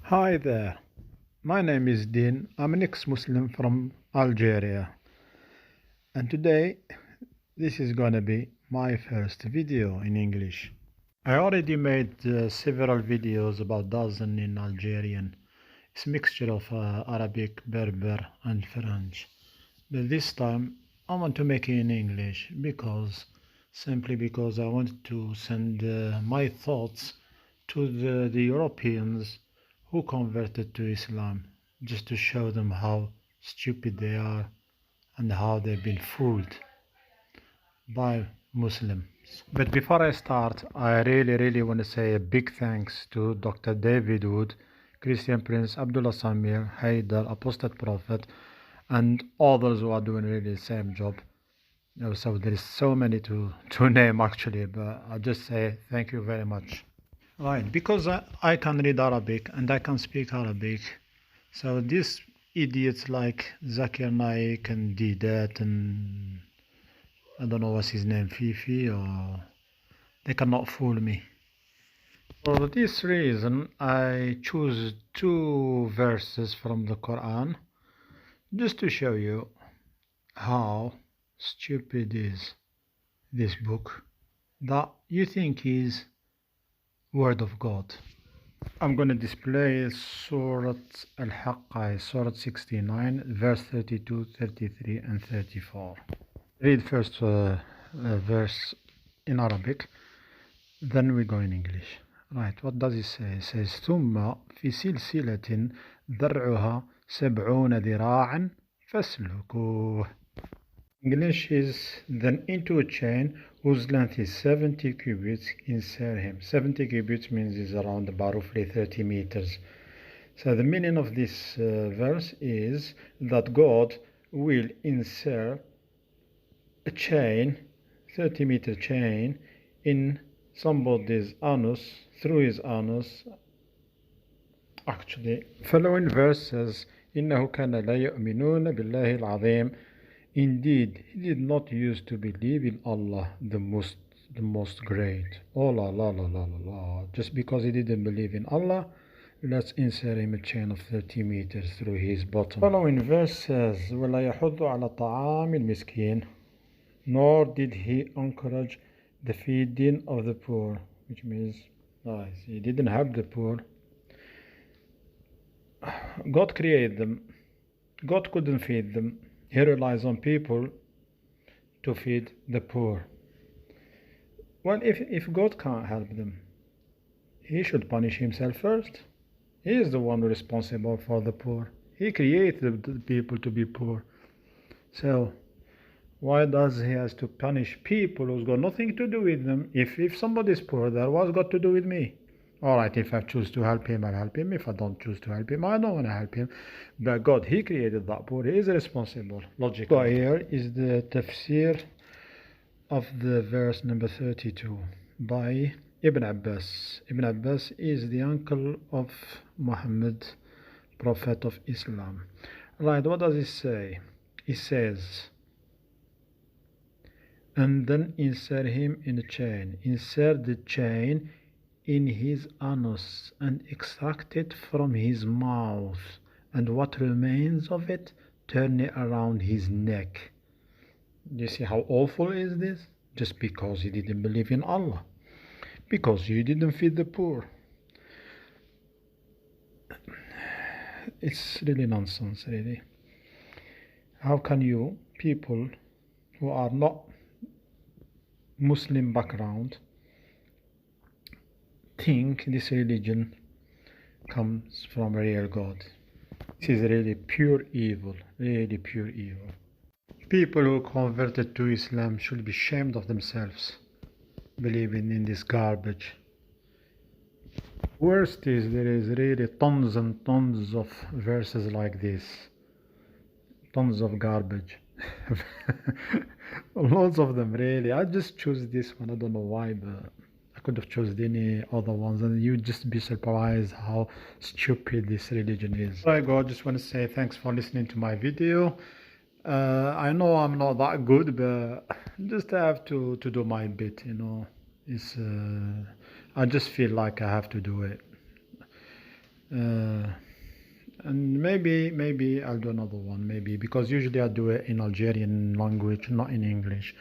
Hi there, my name is Dean. I'm an ex-Muslim from Algeria, and today this is gonna be my first video in English. I already made several videos about dozen in Algerian. It's a mixture of Arabic, Berber, and French. But this time I want to make it in English simply because I want to send my thoughts to the Europeans who converted to Islam, just to show them how stupid they are and how they've been fooled by Muslims. But before I start, I really want to say a big thanks to Dr. David Wood, Christian Prince, Abdullah Samir, Haidar, Apostate Prophet, and others who are doing really the same job. So there is so many to name actually, but I'll just say thank you very much. Right, because I can read Arabic and I can speak Arabic. So these idiots like Zakir Naik and Didat and I don't know what's his name, Fifi, or they cannot fool me. For this reason, I choose two verses from the Quran just to show you how stupid is this book that you think is Word of God. I'm going to display Surah Al-Haqqa, Surah 69, verse 32, 33, and 34. Read first verse in Arabic, then we go in English. Right, what does it say? It says, ثم في سلسلة ذرعها 70 ذراعا فاسلكوه. English is, then into a chain whose length is 70 cubits, insert him. 70 cubits means is around about roughly 30 meters. So the meaning of this verse is that God will insert a chain, 30-meter chain, in somebody's anus, through his anus. Actually, following verse says, إنه كان لا يؤمنون بالله العظيم. Indeed, he did not used to believe in Allah, the most great. Oh la la la la la la. Just because he didn't believe in Allah, let's insert him a chain of 30 meters through his bottom. Following verse says, وَلَا يَحُضُّ عَلَى طَعَامِ الْمِسْكِينِ. Nor did he encourage the feeding of the poor, which means he didn't help the poor. God created them. God couldn't feed them. He relies on people to feed the poor. Well, if God can't help them, he should punish himself first. He is the one responsible for the poor. He created the people to be poor. So why does he has to punish people who's got nothing to do with them? If somebody's poor there, what's got to do with me? Alright, if I choose to help him, I'll help him. If I don't choose to help him, I don't want to help him. But God, he created that poor. He is responsible. Logical. So here is the tafsir of the verse number 32 by Ibn Abbas. Ibn Abbas is the uncle of Muhammad, Prophet of Islam. Right, what does it say? It says, and then insert him in a chain. Insert the chain in his anus and extract it from his mouth, and what remains of it, turn it around his neck. You see how awful is this? Just because he didn't believe in Allah, because you didn't feed the poor. It's really nonsense, really. How can you, people who are not Muslim background, think this religion comes from a real God? This is really pure evil, really pure evil. People who converted to Islam should be ashamed of themselves, believing in this garbage. Worst is there is really tons and tons of verses like this, tons of garbage. Lots of them, really. I just choose this one. I don't know why, but I could have chosen any other ones, and you'd just be surprised how stupid this religion is. Right, God, just want to say thanks for listening to my video. I know I'm not that good, but just have to do my bit, you know. I just feel like I have to do it. And maybe I'll do another one, maybe, because usually I do it in Algerian language, not in English.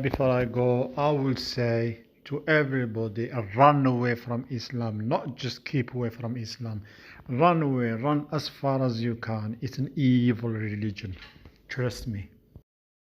Before I go, I will say to everybody, run away from Islam, not just keep away from Islam. Run away, run as far as you can. It's an evil religion. Trust me.